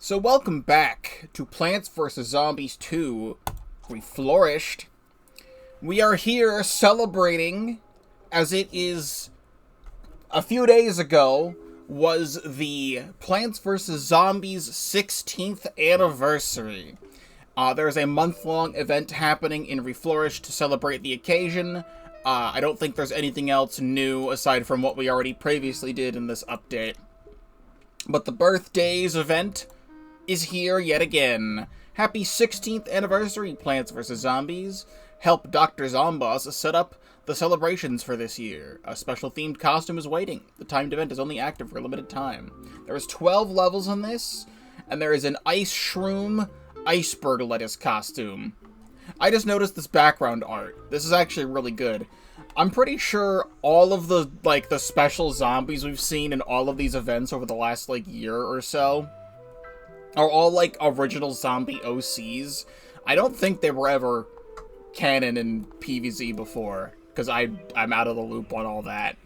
So welcome back to Plants vs. Zombies 2, Reflourished. We are here celebrating, as it is a few days ago, was the Plants vs. Zombies 16th anniversary. There's a month-long event happening in Reflourished to celebrate the occasion. I don't think there's anything else new aside from what we already previously did in this update. But the BirthdayZ event is here yet again. Happy 16th anniversary, Plants vs. Zombies. Help Dr. Zomboss set up the celebrations for this year. A special themed costume is waiting. The timed event is only active for a limited time. There is 12 levels in this, and there is an ice shroom iceberg lettuce costume. I just noticed this background art. This is actually really good. I'm pretty sure all of the, the special zombies we've seen in all of these events over the last, year or so are all, original zombie OCs. I don't think they were ever canon in PVZ before, because I'm out of the loop on all that.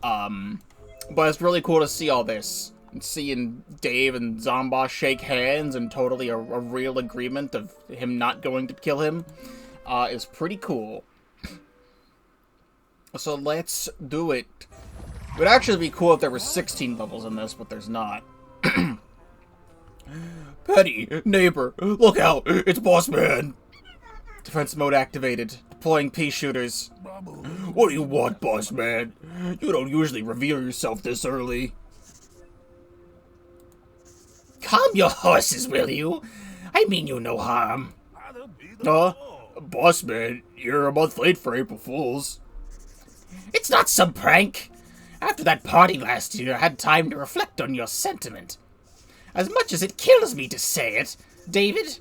But it's really cool to see all this. And seeing Dave and Zomboss shake hands and totally a real agreement of him not going to kill him is pretty cool. So let's do it. It would actually be cool if there were 16 levels in this, but there's not. Petty, neighbor, look out! It's Boss Man! Defense mode activated. Deploying pea shooters. What do you want, Boss Man? You don't usually reveal yourself this early. Calm your horses, will you? I mean you no harm. Boss Man, you're a month late for April Fools. It's not some prank. After that party last year, I had time to reflect on your sentiment. As much as it kills me to say it, David,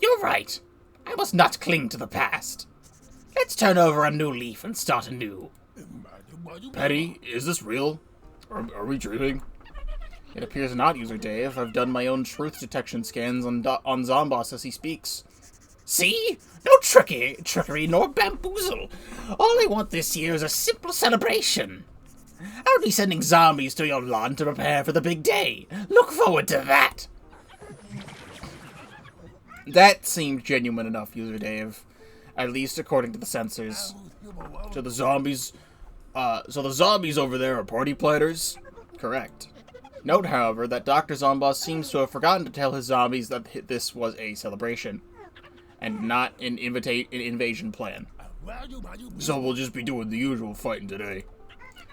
you're right. I must not cling to the past. Let's turn over a new leaf and start anew. Petty, is this real? Are we dreaming? It appears not, User Dave. I've done my own truth detection scans on Zomboss as he speaks. See? No trickery nor bamboozle. All I want this year is a simple celebration. I'll be sending zombies to your lawn to prepare for the big day. Look forward to that. That seemed genuine enough, User Dave. At least according to the sensors. So the zombies over there are party planners? Correct. Note, however, that Dr. Zomboss seems to have forgotten to tell his zombies that this was a celebration, and not an invasion plan. So we'll just be doing the usual fighting today.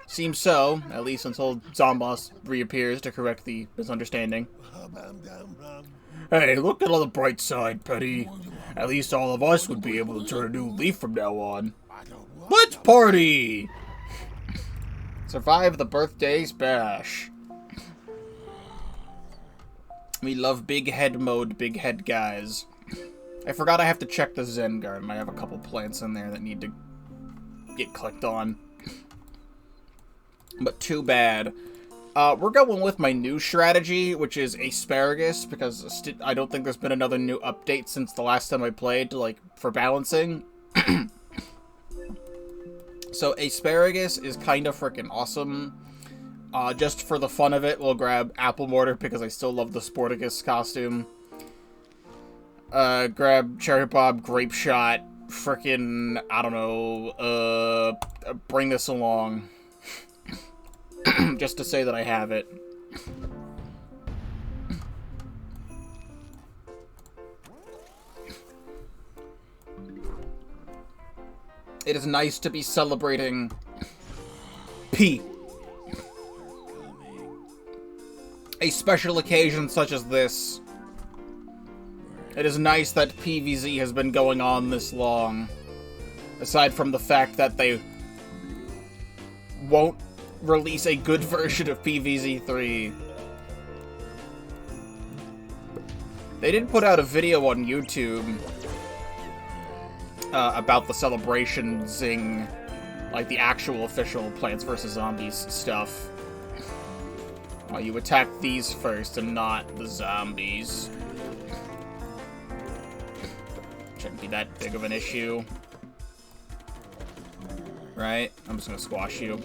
Seems so, at least until Zomboss reappears to correct the misunderstanding. Hey, look at on the bright side, Petty. At least all of us would be able to turn a new leaf from now on. Let's party! Survive the BirthdayZ bash. We love big head mode, big head guys. I forgot I have to check the Zen Garden. I have a couple plants in there that need to get clicked on. But too bad. We're going with my new strategy, which is asparagus, because I don't think there's been another new update since the last time I played, for balancing. So asparagus is kind of freaking awesome. Just for the fun of it, we'll grab apple mortar, because I still love the Sporticus costume. Grab cherry bob, grape shot, frickin', I don't know, bring this along. Just to say that I have it. It is nice to be celebrating P. A special occasion such as this. It is nice that PVZ has been going on this long. Aside from the fact that they won't release a good version of PVZ3. They did put out a video on YouTube about the celebration zing, the actual official Plants vs. Zombies stuff. You attack these first and not the zombies. Shouldn't be that big of an issue. Right? I'm just gonna squash you.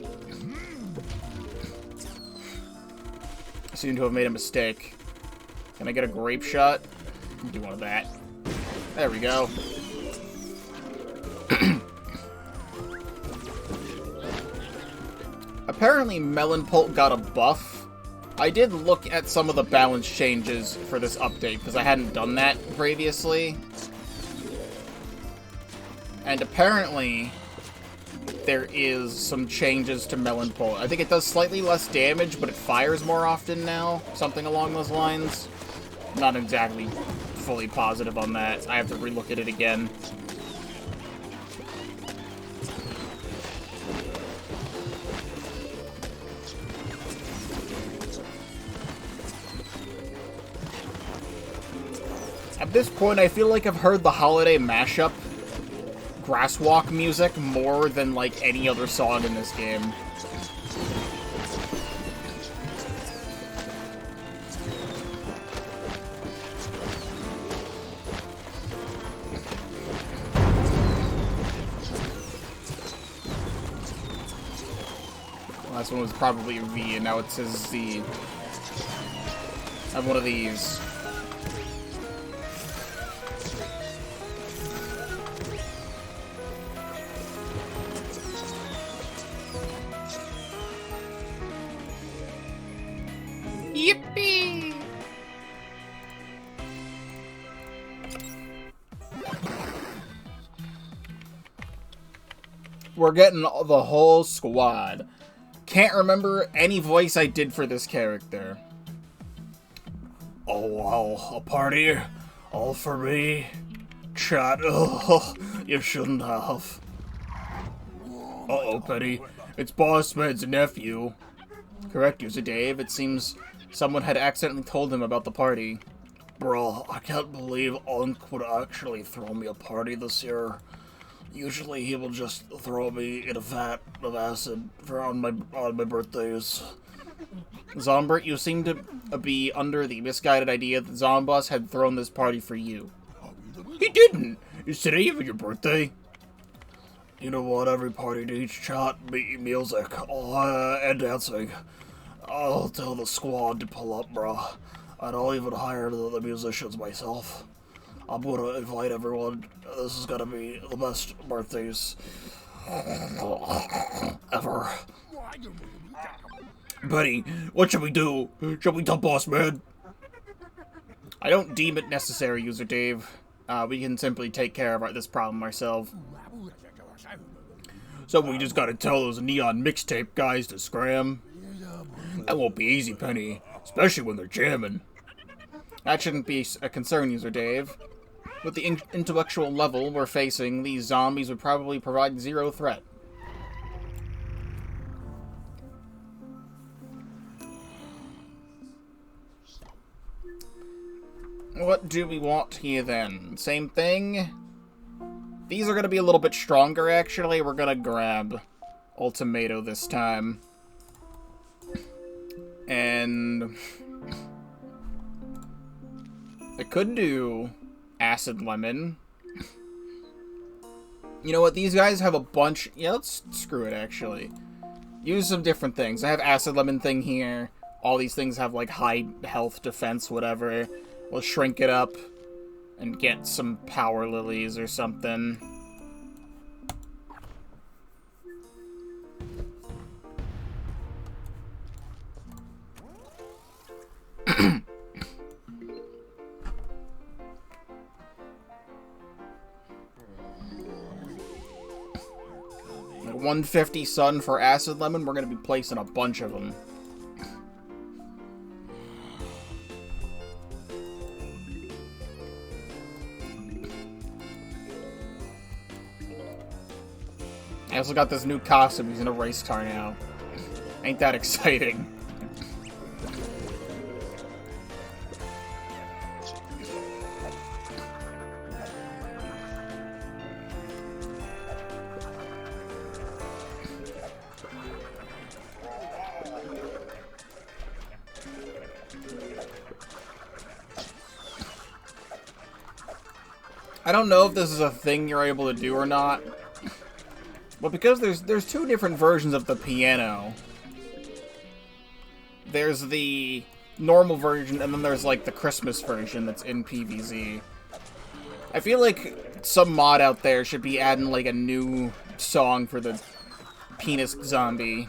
I seem to have made a mistake. Can I get a grape shot? Do one of that. There we go. Apparently Melon Pulp got a buff. I did look at some of the balance changes for this update, because I hadn't done that previously. And apparently there is some changes to Melon Pulp. I think it does slightly less damage, but it fires more often now. Something along those lines. Not exactly fully positive on that. I have to relook at it again. At this point, I feel like I've heard the holiday mashup Grasswalk music more than, like, any other song in this game. Last one was probably a V, and now it says Z. I have one of these. Yippee! We're getting the whole squad. Can't remember any voice I did for this character. Oh, wow, a party? All for me? Chat, oh, you shouldn't have. Uh-oh, Penny. It's Boss Man's nephew. Correct, user Dave. It seems someone had accidentally told him about the party. Bro, I can't believe Unc would actually throw me a party this year. Usually he will just throw me in a vat of acid on my birthdays. Zombert, you seem to be under the misguided idea that Zomboss had thrown this party for you. He didn't! Is today even your birthday? You know what, every party needs chat, music, and dancing. I'll tell the squad to pull up, bro. And I'll even hire the musicians myself. I'm gonna invite everyone. This is gonna be the best birthdays ever. Buddy, what should we do? Should we tell Boss Man? I don't deem it necessary, user Dave. We can simply take care of this problem ourselves. So we just gotta tell those neon mixtape guys to scram? That won't be easy, Penny. Especially when they're jamming. That shouldn't be a concern, user Dave. With the intellectual level we're facing, these zombies would probably provide zero threat. What do we want here, then? Same thing? These are going to be a little bit stronger, actually. We're going to grab Ultimato this time. And I could do Acid Lemon. You know what? These guys have a bunch... Yeah, let's screw it, actually. Use some different things. I have Acid Lemon thing here. All these things have, like, high health, defense, whatever. We'll shrink it up and get some Power Lilies or something. Like 150 sun for Acid Lemon. We're going to be placing a bunch of them. I also got this new costume. He's in a race car now. Ain't that exciting? I don't know if this is a thing you're able to do or not. But because there's two different versions of the piano. There's the normal version, and then there's, like, the Christmas version that's in PVZ. I feel like some mod out there should be adding, like, a new song for the penis zombie.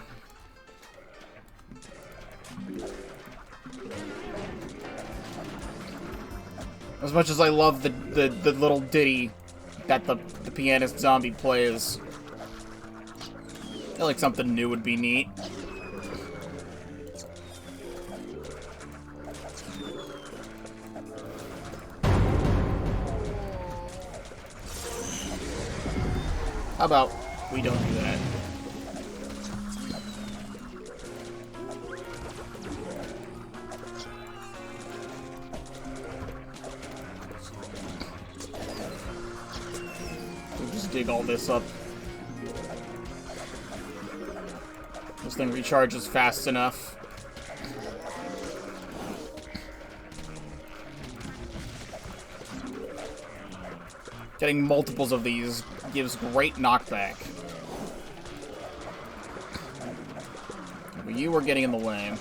As much as I love the little ditty that the pianist zombie plays, I feel like something new would be neat. How about we don't do that? We'll just dig all this up. This thing recharges fast enough. Getting multiples of these gives great knockback. But you were getting in the way.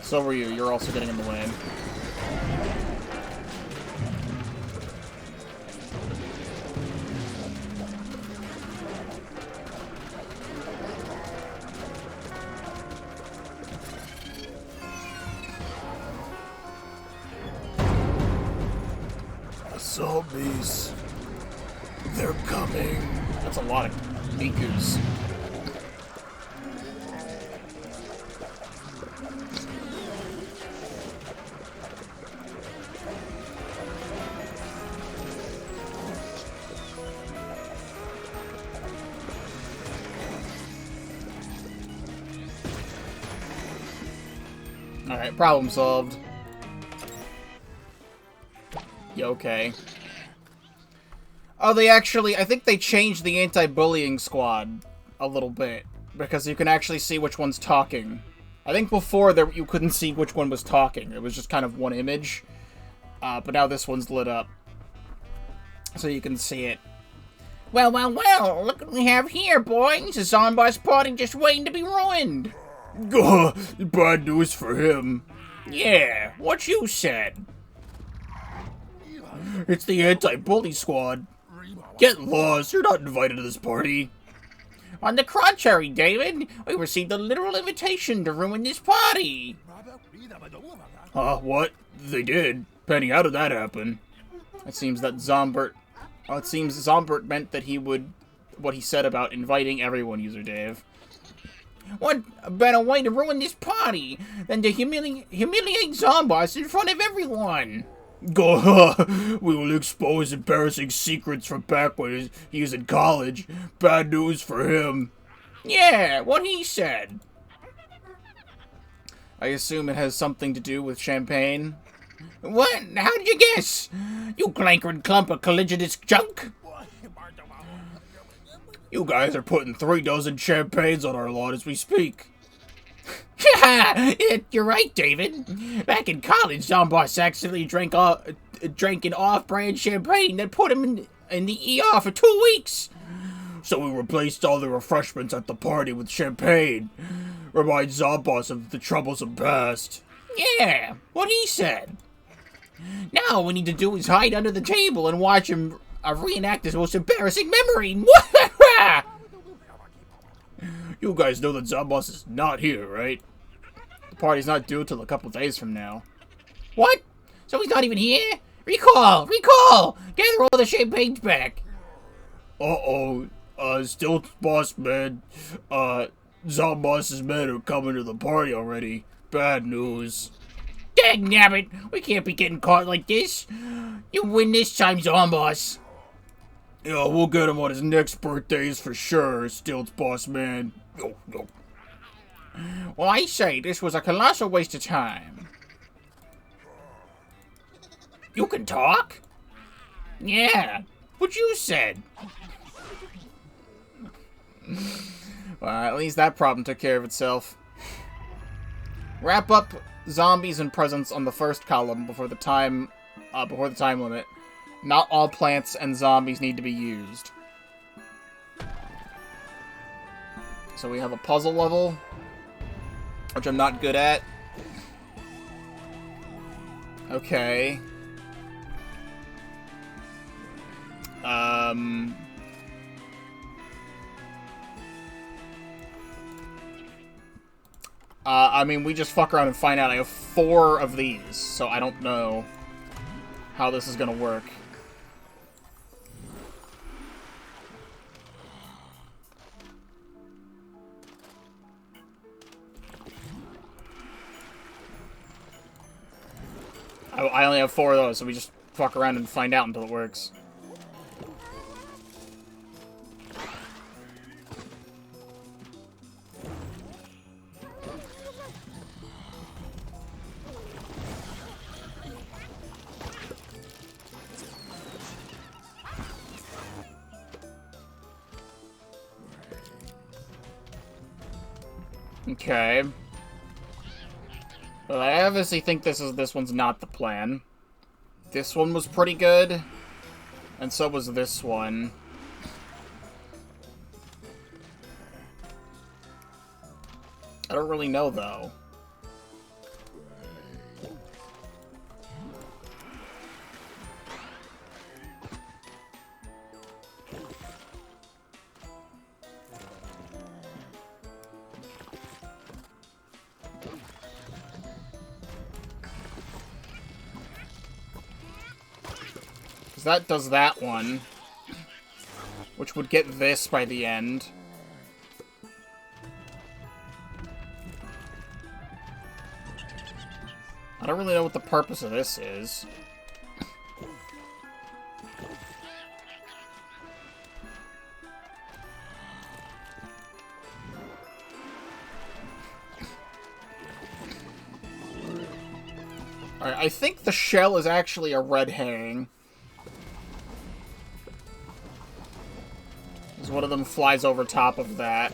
So were you. You're also getting in the way. Zombies. They're coming. That's a lot of Mikus. Alright, problem solved. You okay? Oh, they actually, I think they changed the anti-bullying squad a little bit, because you can actually see which one's talking. I think before there you couldn't see which one was talking. It was just kind of one image. But now this one's lit up, so you can see it. Well, look what we have here, boys. A zombie's party just waiting to be ruined. Bad news for him. Yeah, what you said. It's the anti-bully squad. Get lost, you're not invited to this party. On the contrary, David, we received a literal invitation to ruin this party. What? They did? Penny, how did that happen? It seems that Zombert... Oh, it seems Zombert meant that he would... What he said about inviting everyone, User Dave. What better way to ruin this party than to humiliate zombies in front of everyone? We will expose embarrassing secrets from back when he was in college. Bad news for him. Yeah, what he said. I assume it has something to do with champagne. What? How did you guess? You clankering clump of colliginous junk. You guys are putting 3 dozen champagnes on our lawn as we speak. You're right, David. Back in college, Zomboss accidentally drank an off-brand champagne that put him in the ER for 2 weeks. So we replaced all the refreshments at the party with champagne. Remind Zomboss of the troublesome past. Yeah, what he said. Now all we need to do is hide under the table and watch him reenact his most embarrassing memory. You guys know that Zomboss is not here, right? The party's not due till a couple days from now. What? So he's not even here? Recall! Gather all the champagnes back. Still boss man. Zomboss's men are coming to the party already. Bad news. Dagnabbit, we can't be getting caught like this. You win this time, Zomboss. Yeah, we'll get him on his next birthdays for sure, Stilt's boss man. Yo. Well, I say, this was a colossal waste of time. You can talk? Yeah, what you said. Well, at least that problem took care of itself. Wrap up zombies and presents on the first column before the time limit. Not all plants and zombies need to be used. So we have a puzzle level, which I'm not good at. Okay. I mean, we just fuck around and find out. I have 4 of these, so I don't know how this is gonna work. I only have 4 of those, so we just fuck around and find out until it works. Okay. Well, I obviously think this one's not the plan. This one was pretty good, and so was this one. I don't really know, though. That does that one, which would get this by the end. I don't really know what the purpose of this is. Alright, I think the shell is actually a red herring. One of them flies over top of that.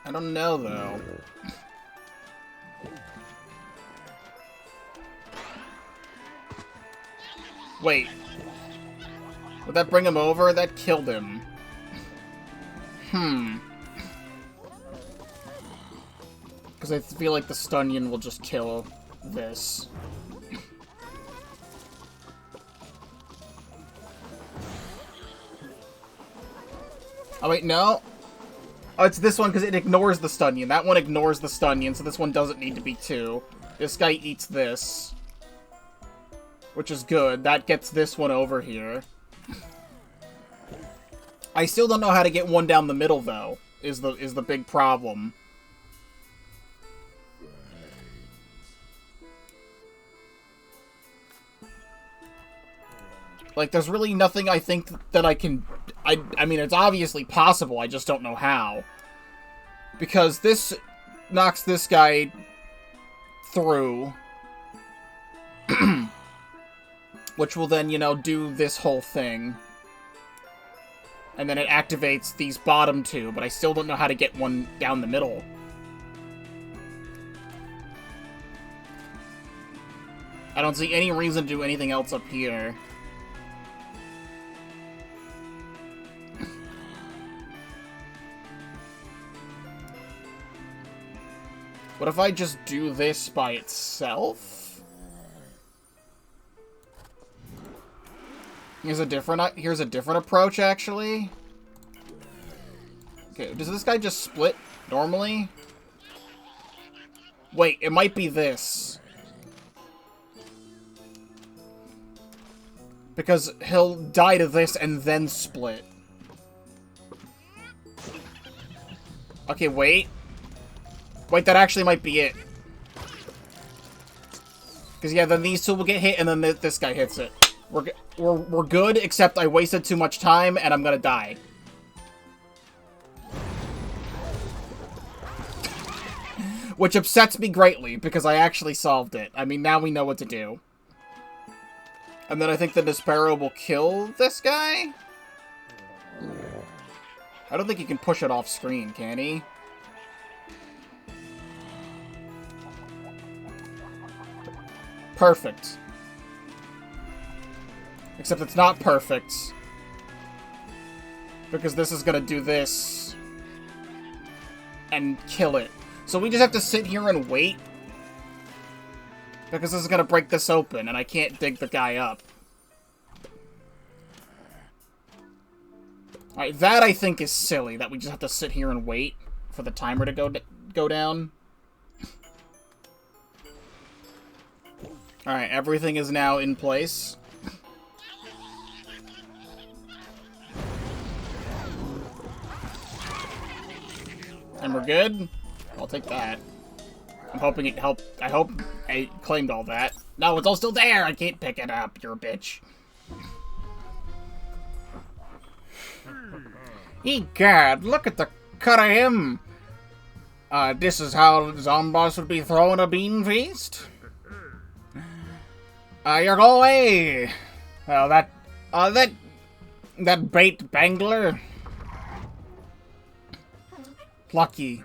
I don't know, though. Wait. Would that bring him over? That killed him. Because I feel like the Stunyon will just kill this. Oh, wait, no. Oh, it's this one because it ignores the Stunyon. That one ignores the Stunyon, so this one doesn't need to be 2. This guy eats this. Which is good. That gets this one over here. I still don't know how to get one down the middle, though, is the big problem. Like, there's really nothing I think that I can... I mean, it's obviously possible, I just don't know how. Because this knocks this guy through. Which will then, you know, do this whole thing. And then it activates these bottom 2, but I still don't know how to get one down the middle. I don't see any reason to do anything else up here. What if I just do this by itself? Here's a different approach, actually. Okay, does this guy just split normally? Wait, it might be this. Because he'll die to this and then split. Okay, wait. Wait, that actually might be it. Because, yeah, then these 2 will get hit, and then this guy hits it. We're good, except I wasted too much time, and I'm gonna die. Which upsets me greatly, because I actually solved it. I mean, now we know what to do. And then I think the Despero will kill this guy? I don't think he can push it off screen, can he? Perfect. Except it's not perfect. Because this is gonna do this. And kill it. So we just have to sit here and wait. Because this is gonna break this open, and I can't dig the guy up. Alright, that I think is silly, that we just have to sit here and wait for the timer to go down. Alright, everything is now in place. And we're good? I'll take that. I'm hoping it helped. I hope I claimed all that. No, it's all still there! I can't pick it up, you're a bitch. Egad, look at the cut of him! This is how Zomboss would be throwing a bean feast? You're go away! Well, that bait bangler. Lucky.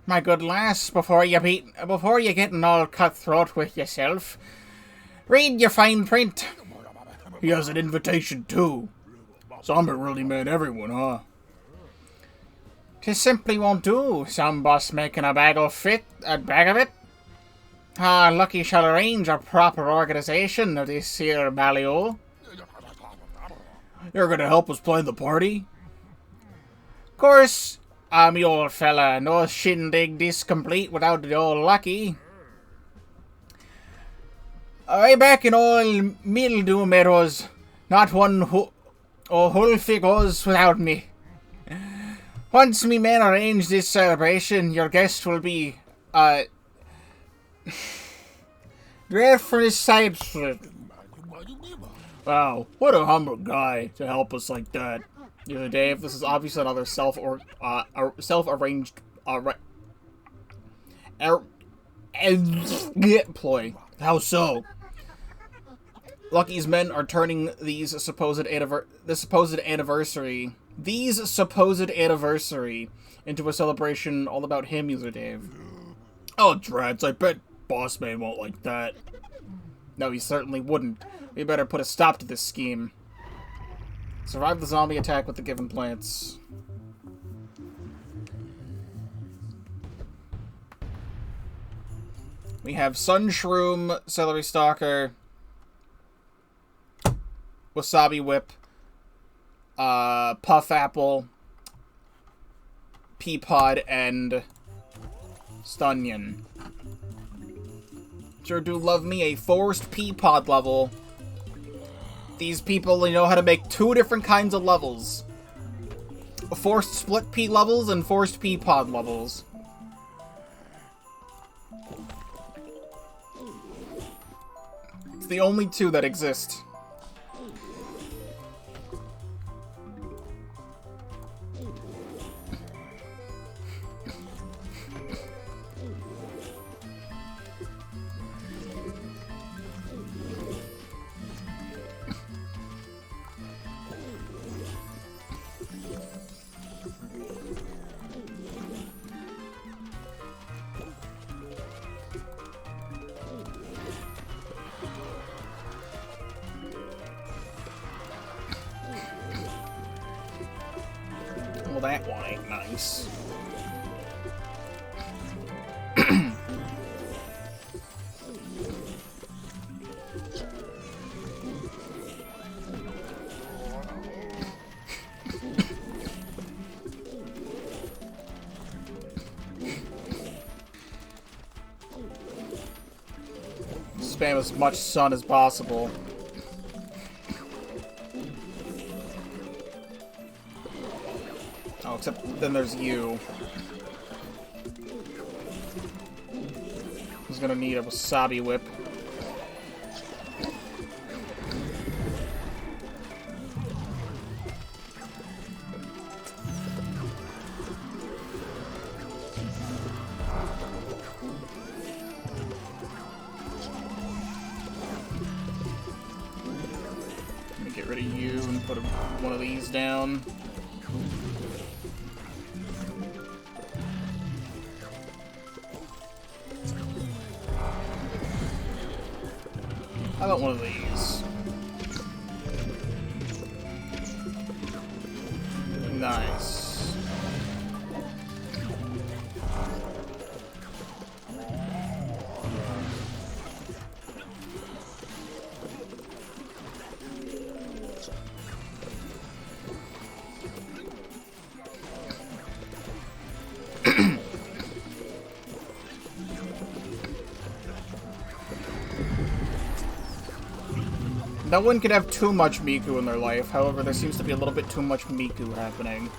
My good lass, before you getting all cutthroat with yourself, read your fine print. He has an invitation, too. Zombie really meant everyone, huh? 'Tis simply won't do, some boss making a bag of it. Lucky shall arrange a proper organization of this here ballio. You're gonna help us plan the party? Course, me old fella, no shindig this complete without the old Lucky. Way back in old Mildew Meadows, not one Hulfi goes without me. Once me men arrange this celebration, your guest will be, dread for his side. Wow, what a humble guy to help us like that. Yeah, Dave, this is obviously another self-arranged ploy. How so? Lucky's men are turning this supposed anniversary into a celebration all about him, User Dave. Oh, drats, I bet Boss Man won't like that. No, he certainly wouldn't. We better put a stop to this scheme. Survive the zombie attack with the given plants. We have Sun Shroom, Celery Stalker, Wasabi Whip, Puff Apple, Pea Pod, and Stunyon. Sure do love me a forced Pea Pod level. These people, they know how to make two different kinds of levels. Forced split pea levels and forced pea pod levels. It's the only two that exist. Well, that one ain't nice. Spam as much sun as possible. Oh, except then there's you. Who's gonna need a Wasabi Whip. get rid of you and put one of these down. How about one of these? Nice. No one could have too much Miku in their life, however, there seems to be a little bit too much Miku happening.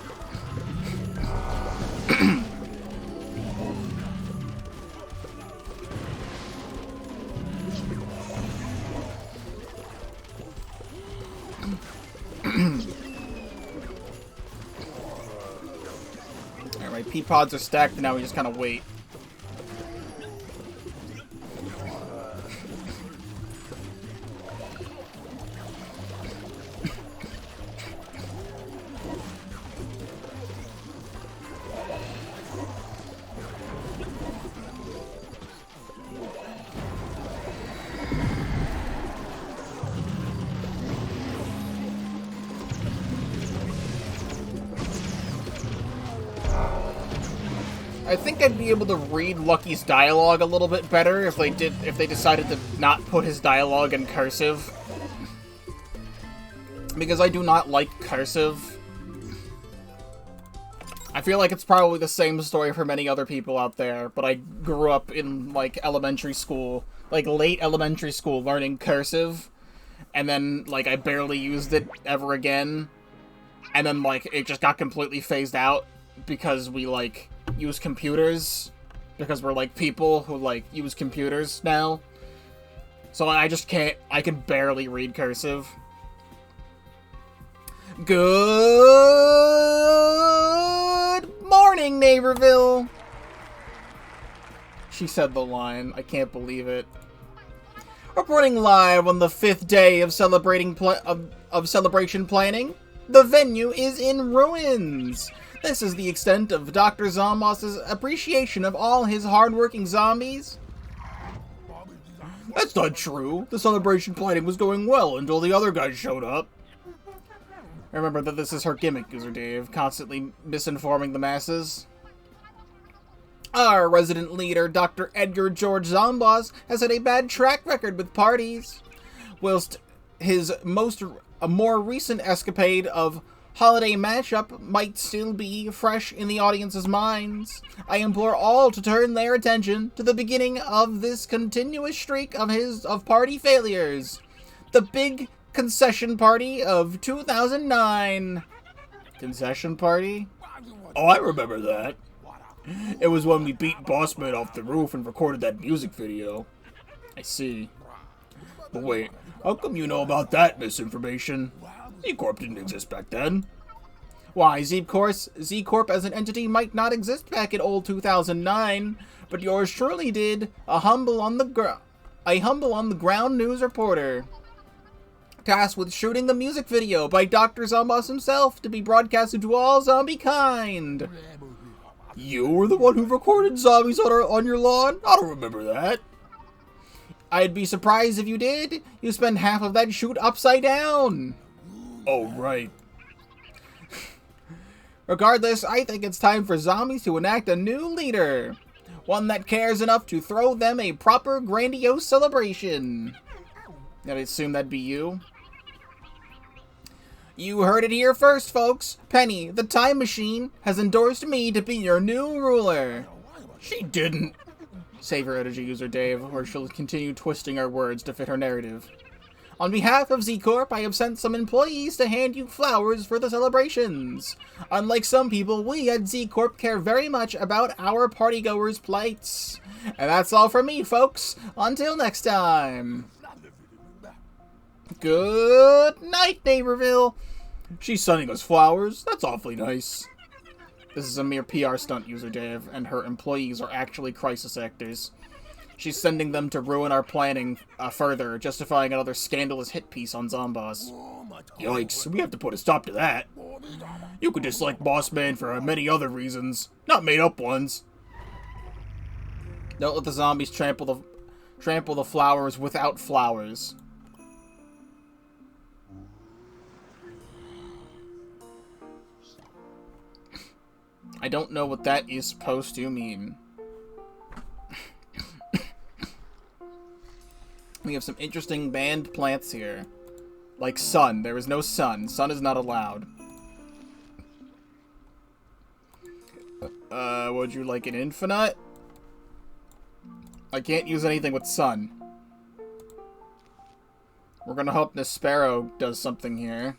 Alright, P-pods are stacked, and now we just kind of wait. I think I'd be able to read Lucky's dialogue a little bit better if they decided to not put his dialogue in cursive. Because I do not like cursive. I feel like it's probably the same story for many other people out there, but I grew up in, like, elementary school, like, late elementary school, learning cursive, and then, like, I barely used it ever again, and then, like, it just got completely phased out because we, like, use computers, because we're, like, people who, like, use computers now. So I just can't, I can barely read cursive. Good morning, Neighborville! She said the line. I can't believe it. Reporting live on the 5th day of celebration planning, the venue is in ruins. This is the extent of Dr. Zombos' appreciation of all his hardworking zombies. That's not true. The celebration planning was going well until the other guys showed up. Remember that this is her gimmick, User Dave, constantly misinforming the masses. Our resident leader, Dr. Edgar George Zombos, has had a bad track record with parties. Whilst his more recent escapade of holiday mashup might still be fresh in the audience's minds, I implore all to turn their attention to the beginning of this continuous streak of party failures. The big concession party of 2009. Concession party? Oh, I remember that. It was when we beat Bossman off the roof and recorded that music video. I see. But wait, how come you know about that misinformation? Z-Corp didn't exist back then. Why, Z-Corp as an entity might not exist back in old 2009, but yours surely did. A humble on the ground news reporter, tasked with shooting the music video by Dr. Zombos himself to be broadcasted to all zombie kind. You were the one who recorded zombies on your lawn? I don't remember that. I'd be surprised if you did. You spent half of that shoot upside down. Oh, right. Regardless, I think it's time for zombies to enact a new leader. One that cares enough to throw them a proper grandiose celebration. I assume that'd be you. You heard it here first, folks. Penny, the time machine, has endorsed me to be your new ruler. She didn't. Save her energy, User Dave, or she'll continue twisting our words to fit her narrative. On behalf of Z-Corp, I have sent some employees to hand you flowers for the celebrations. Unlike some people, we at Z-Corp care very much about our partygoers' plights. And that's all from me, folks. Until next time. Good night, Neighborville. She's sending us flowers? That's awfully nice. This is a mere PR stunt, User Dave, and her employees are actually crisis actors. She's sending them to ruin our planning further, justifying another scandalous hit piece on Zomboss. Yikes, we have to put a stop to that. You could dislike Boss Man for many other reasons, not made up ones. Don't let the zombies trample the flowers without flowers. I don't know what that is supposed to mean. We have some interesting banned plants here. Like sun. There is no sun. Sun is not allowed. Would you like an infinite? I can't use anything with sun. We're gonna hope this sparrow does something here.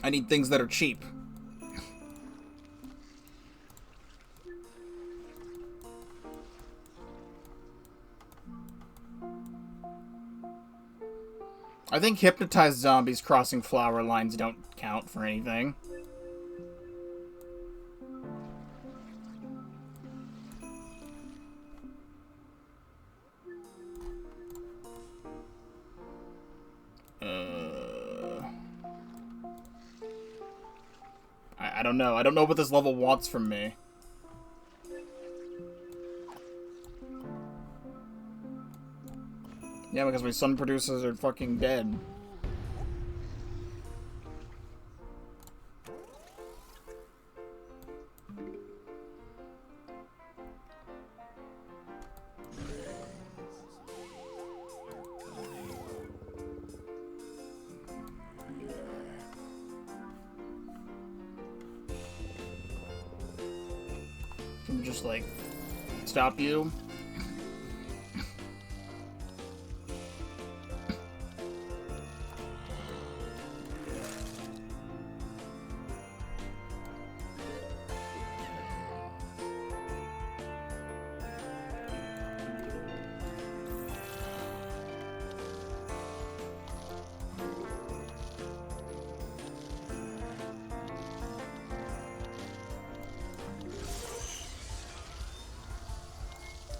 I need things that are cheap. I think hypnotized zombies crossing flower lines don't count for anything. I don't know. I don't know what this level wants from me. Yeah, because my sun producers are fucking dead. Can just like stop you.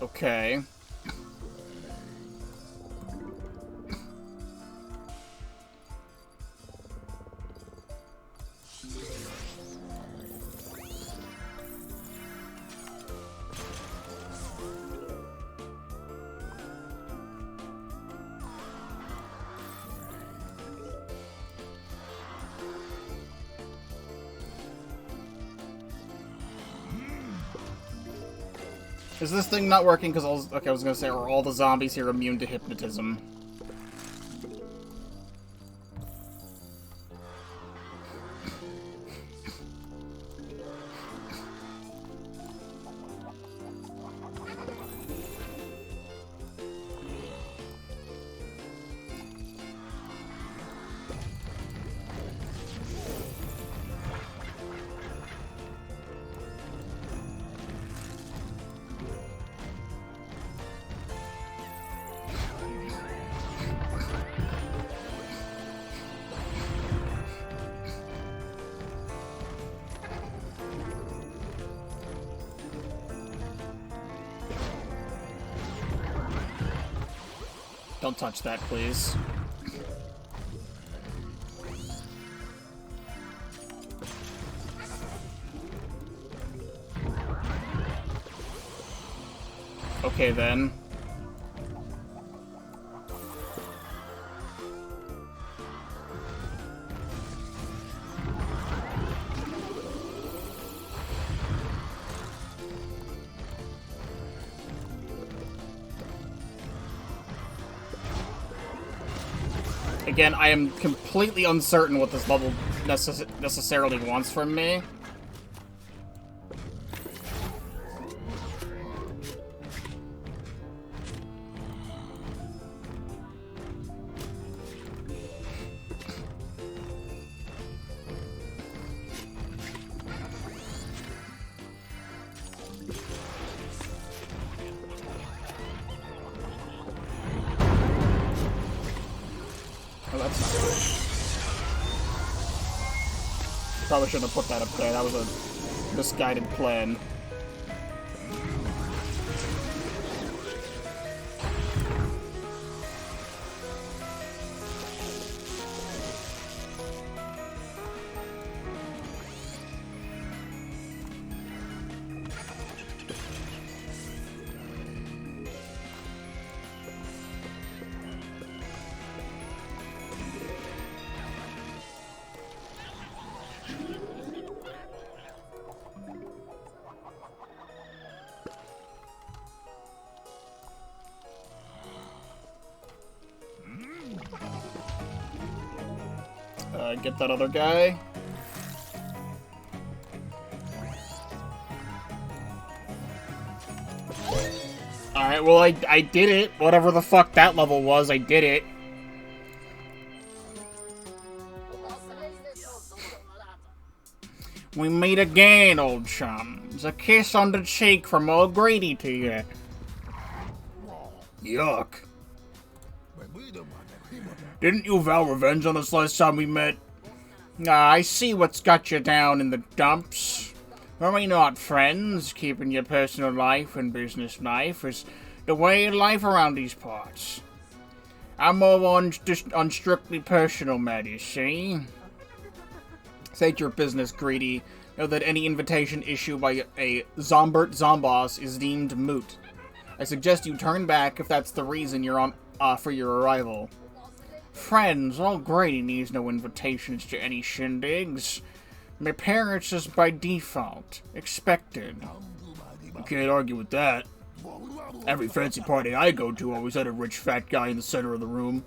Okay. Is this thing not working because I was gonna say, are all the zombies here immune to hypnotism? Don't touch that, please. Okay, then. Again, I am completely uncertain what this level necessarily wants from me. Probably shouldn't have put that up there. That was a misguided plan. Get that other guy. Alright, well, I did it. Whatever the fuck that level was, I did it. We meet again, old chums. A kiss on the cheek from old Grady to you. Yuck. Didn't you vow revenge on us last time we met? I see what's got you down in the dumps. Are we not friends? Keeping your personal life and business life is the way of life around these parts. I'm more on strictly personal matters, see? Say your business, Greedy. Know that any invitation issued by a Zombert Zomboss is deemed moot. I suggest you turn back if that's the reason you're on for your arrival. Friends, old Grady needs no invitations to any shindigs. My parents is by default. Expected. You can't argue with that. Every fancy party I go to always had a rich fat guy in the center of the room.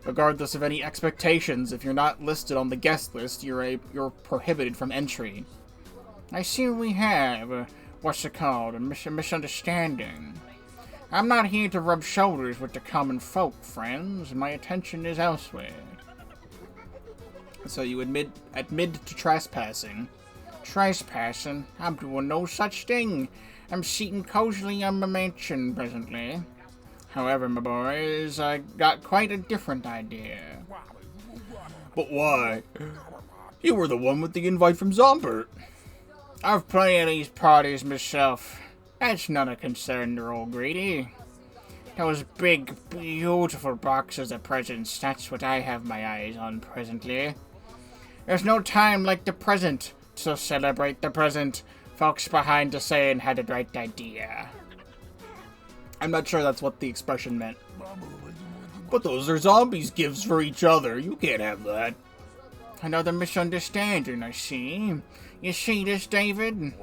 Regardless of any expectations, if you're not listed on the guest list, you're prohibited from entry. I see we have, what's it called, a misunderstanding. I'm not here to rub shoulders with the common folk, friends. My attention is elsewhere. So you admit to trespassing. Trespassing? I'm doing no such thing. I'm seating cozily on my mansion presently. However, my boys, I got quite a different idea. But why? You were the one with the invite from Zombert. I've plenty of these parties myself. That's none of concern to old Greedy. Those big, beautiful boxes of presents, that's what I have my eyes on presently. There's no time like the present to celebrate the present. Folks behind the saying had the right idea. I'm not sure that's what the expression meant. But those are zombies' gifts for each other. You can't have that. Another misunderstanding, I see. You see this, David?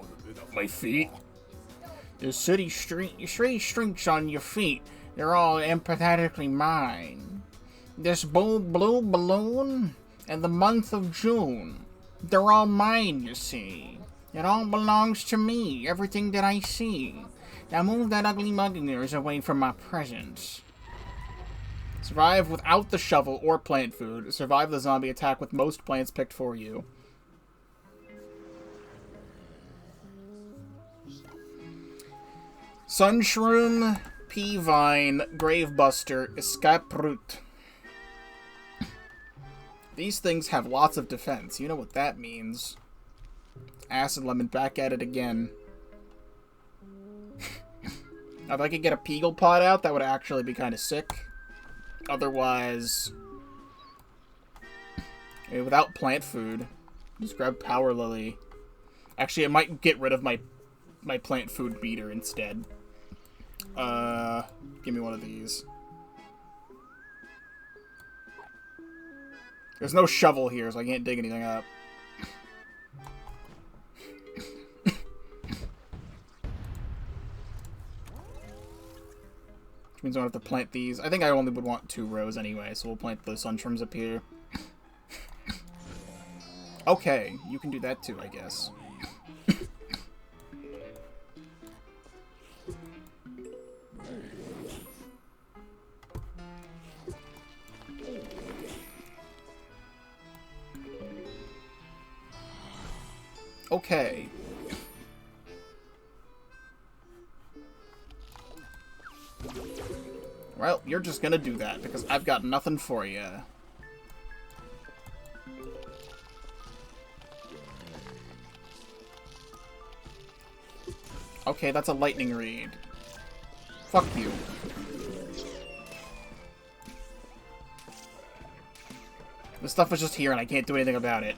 My feet? The three streaks on your feet, they're all empathetically mine. This blue balloon and the month of June, they're all mine, you see. It all belongs to me, everything that I see. Now move that ugly mug of yours away from my presence. Survive without the shovel or plant food. Survive the zombie attack with most plants picked for you. Sunshroom, Pea-Vine, Gravebuster, Escape Route. These things have lots of defense. You know what that means. Acid Lemon, back at it again. If I could get a Peagle Pot out, that would actually be kind of sick. Otherwise, without plant food, just grab Power Lily. Actually, I might get rid of my plant food beater instead. Give me one of these. There's no shovel here, so I can't dig anything up. Which means I don't have to plant these. I think I only would want 2 rows anyway, so we'll plant the sunshrooms up here. Okay, you can do that too, I guess. Okay. Well, you're just gonna do that, because I've got nothing for you. Okay, that's a lightning reed. Fuck you. This stuff is just here and I can't do anything about it.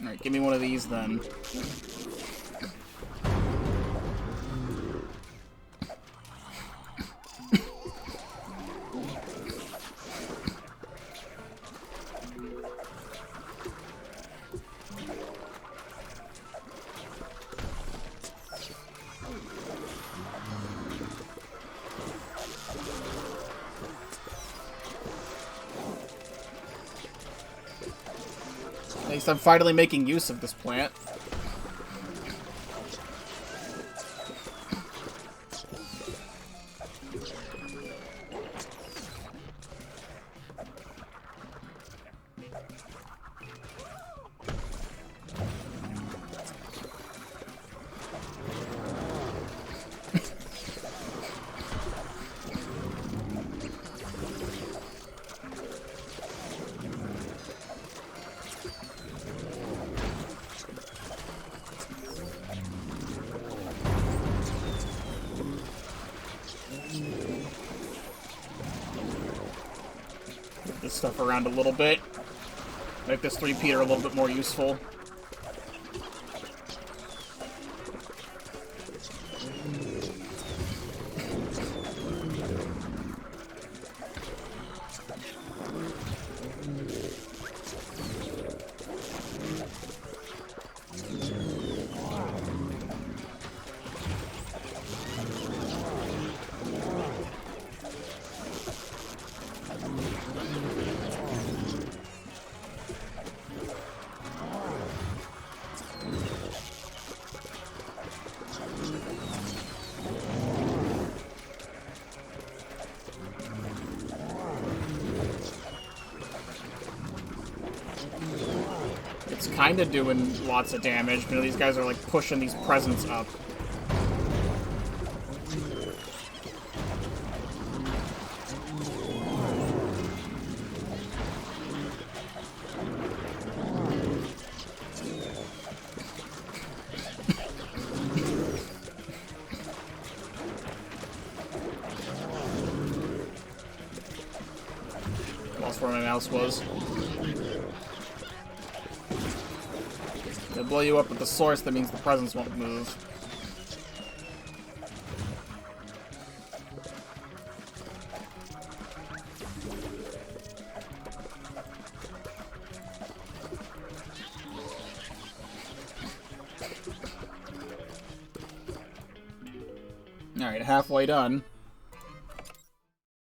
Alright, give me one of these then. least I'm finally making use of this plant. This stuff around a little bit. Make this three-peater a little bit more useful. It's kind of doing lots of damage, but these guys are like pushing these presents up. Lost where my mouse was. They blow you up with the source, that means the presents won't move. Alright, halfway done.